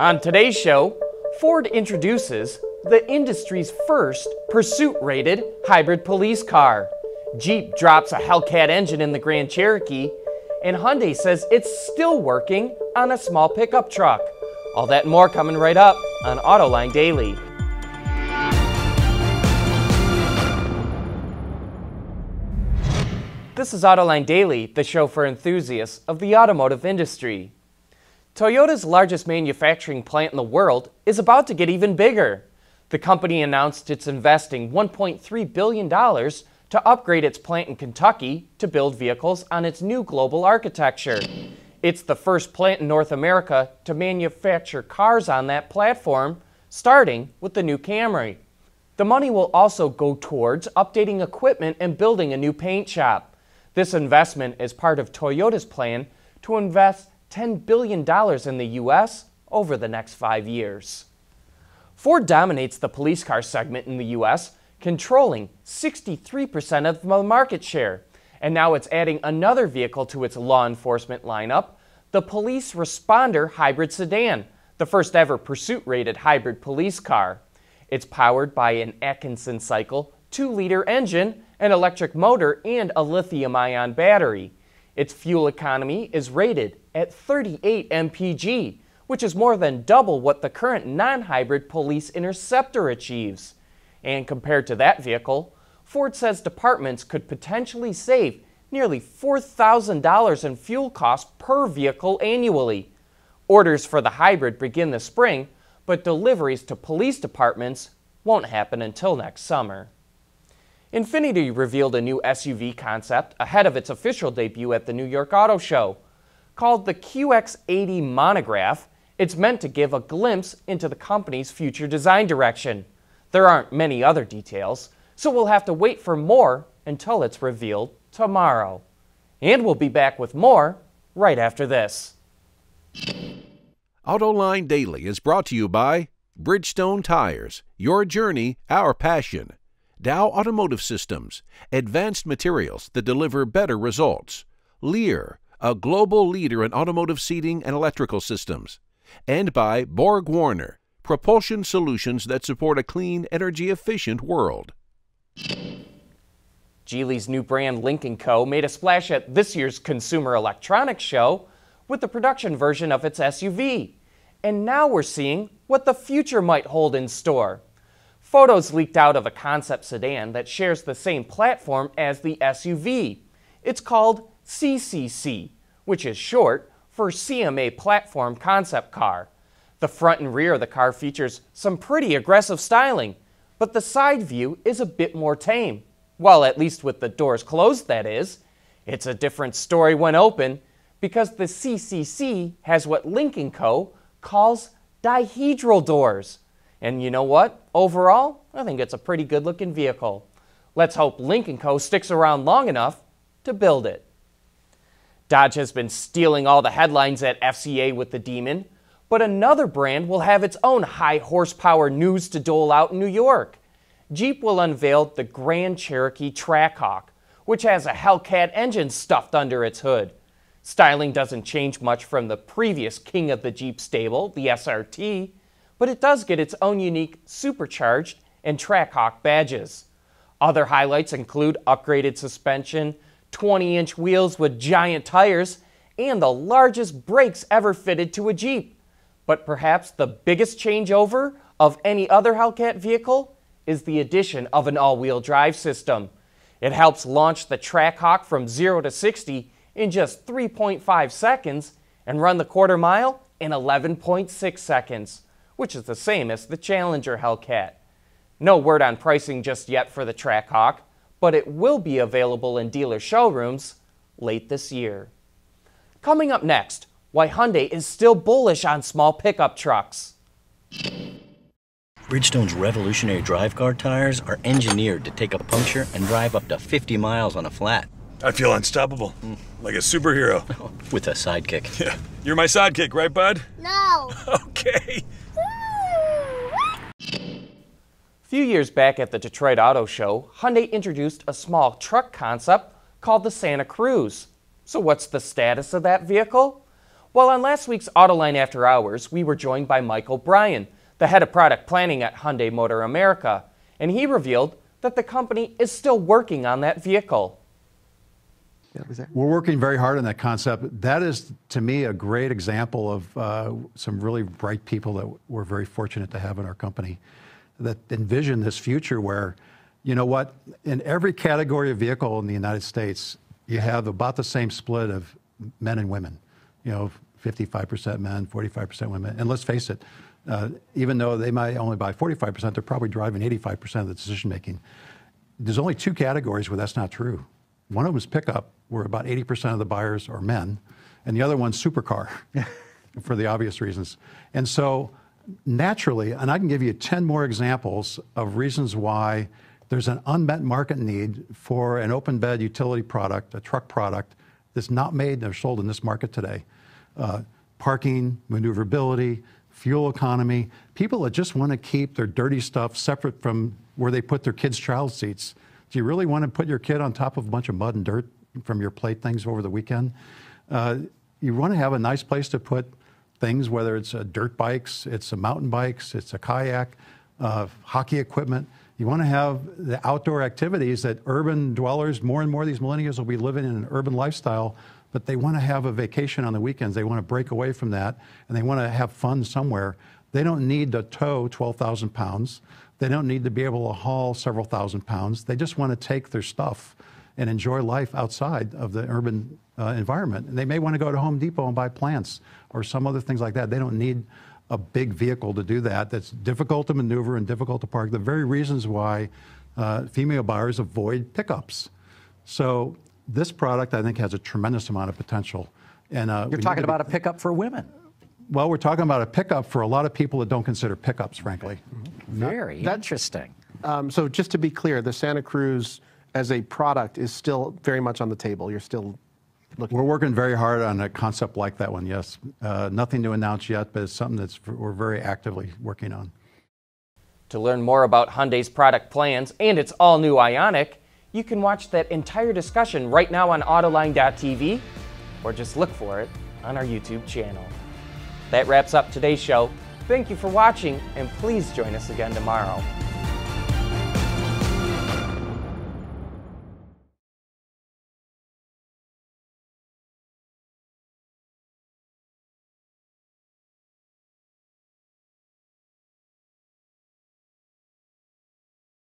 On today's show, Ford introduces the industry's first pursuit-rated hybrid police car. Jeep drops a Hellcat engine in the Grand Cherokee, and Hyundai says it's still working on a small pickup truck. All that and more coming right up on Autoline Daily. This is Autoline Daily, the show for enthusiasts of the automotive industry. Toyota's largest manufacturing plant in the world is about to get even bigger. The company announced it's investing $1.3 billion to upgrade its plant in Kentucky to build vehicles on its new global architecture. It's the first plant in North America to manufacture cars on that platform, starting with the new Camry. The money will also go towards updating equipment and building a new paint shop. This investment is part of Toyota's plan to invest $10 billion in the U.S. over the next 5 years. Ford dominates the police car segment in the U.S., controlling 63% of the market share. And now it's adding another vehicle to its law enforcement lineup, the Police Responder Hybrid Sedan, the first ever pursuit-rated hybrid police car. It's powered by an Atkinson cycle, 2-liter engine, an electric motor, and a lithium-ion battery. Its fuel economy is rated at 38 mpg, which is more than double what the current non-hybrid Police Interceptor achieves. And compared to that vehicle, Ford says departments could potentially save nearly $4,000 in fuel costs per vehicle annually. Orders for the hybrid begin this spring, but deliveries to police departments won't happen until next summer. Infiniti revealed a new SUV concept ahead of its official debut at the New York Auto Show. Called the QX80 Monograph, it's meant to give a glimpse into the company's future design direction. There aren't many other details, so we'll have to wait for more until it's revealed tomorrow. And we'll be back with more right after this. Autoline Daily is brought to you by Bridgestone Tires, your journey, our passion. Dow Automotive Systems, advanced materials that deliver better results. Lear, a global leader in automotive seating and electrical systems. And by Borg-Warner, propulsion solutions that support a clean, energy-efficient world. Geely's new brand Lynk & Co. made a splash at this year's Consumer Electronics Show with the production version of its SUV. And now we're seeing what the future might hold in store. Photos leaked out of a concept sedan that shares the same platform as the SUV. It's called CCC, which is short for CMA Platform Concept Car. The front and rear of the car features some pretty aggressive styling, but the side view is a bit more tame. Well, at least with the doors closed, that is. It's a different story when open, because the CCC has what Lynk & Co. calls dihedral doors. And you know what? Overall, I think it's a pretty good-looking vehicle. Let's hope Lynk & Co. sticks around long enough to build it. Dodge has been stealing all the headlines at FCA with the Demon, but another brand will have its own high-horsepower news to dole out in New York. Jeep will unveil the Grand Cherokee Trackhawk, which has a Hellcat engine stuffed under its hood. Styling doesn't change much from the previous king of the Jeep stable, the SRT, but it does get its own unique supercharged and Trackhawk badges. Other highlights include upgraded suspension, 20-inch wheels with giant tires, and the largest brakes ever fitted to a Jeep. But perhaps the biggest changeover of any other Hellcat vehicle is the addition of an all-wheel drive system. It helps launch the Trackhawk from 0 to 60 in just 3.5 seconds and run the quarter mile in 11.6 seconds. Which is the same as the Challenger Hellcat. No word on pricing just yet for the Trackhawk, but it will be available in dealer showrooms late this year. Coming up next, why Hyundai is still bullish on small pickup trucks. Bridgestone's revolutionary drive car tires are engineered to take a puncture and drive up to 50 miles on a flat. I feel unstoppable, like a superhero. With a sidekick. Yeah, you're my sidekick, right, bud? No. Okay. A few years back at the Detroit Auto Show, Hyundai introduced a small truck concept called the Santa Cruz. So what's the status of that vehicle? Well, on last week's Autoline After Hours, we were joined by Mike O'Brien, the head of product planning at Hyundai Motor America, and he revealed that the company is still working on that vehicle. We're working very hard on that concept. That is, to me, a great example of some really bright people that we're very fortunate to have in our company that envision this future where, you know what, in every category of vehicle in the United States, you have about the same split of men and women. You know, 55% men, 45% women. And let's face it, even though they might only buy 45%, they're probably driving 85% of the decision making. There's only two categories where that's not true. One of them is pickup, where about 80% of the buyers are men, and the other one's supercar, for the obvious reasons. And so, naturally, and I can give you 10 more examples of reasons why there's an unmet market need for an open bed utility product, a truck product, that's not made or sold in this market today. Parking, maneuverability, fuel economy, people that just want to keep their dirty stuff separate from where they put their kids' child seats. Do you really want to put your kid on top of a bunch of mud and dirt from your playthings over the weekend? You want to have a nice place to put things, whether it's dirt bikes, it's mountain bikes, it's a kayak, hockey equipment. You want to have the outdoor activities that urban dwellers, more and more of these millennials will be living in an urban lifestyle, but they want to have a vacation on the weekends. They want to break away from that, and they want to have fun somewhere. They don't need to tow 12,000 pounds. They don't need to be able to haul several thousand pounds. They just want to take their stuff and enjoy life outside of the urban environment. And they may want to go to Home Depot and buy plants or some other things like that. They don't need a big vehicle to do that. That's difficult to maneuver and difficult to park. The very reasons why female buyers avoid pickups. So this product, I think, has a tremendous amount of potential. And you're talking about a pickup for women. Well, we're talking about a pickup for a lot of people that don't consider pickups, frankly. Very interesting. So just to be clear, the Santa Cruz as a product is still very much on the table. You're still looking. We're working very hard on a concept like that one, yes. Nothing to announce yet, but it's something that's we're very actively working on. To learn more about Hyundai's product plans and its all-new Ioniq, you can watch that entire discussion right now on Autoline.tv, or just look for it on our YouTube channel. That wraps up today's show. Thank you for watching, and please join us again tomorrow.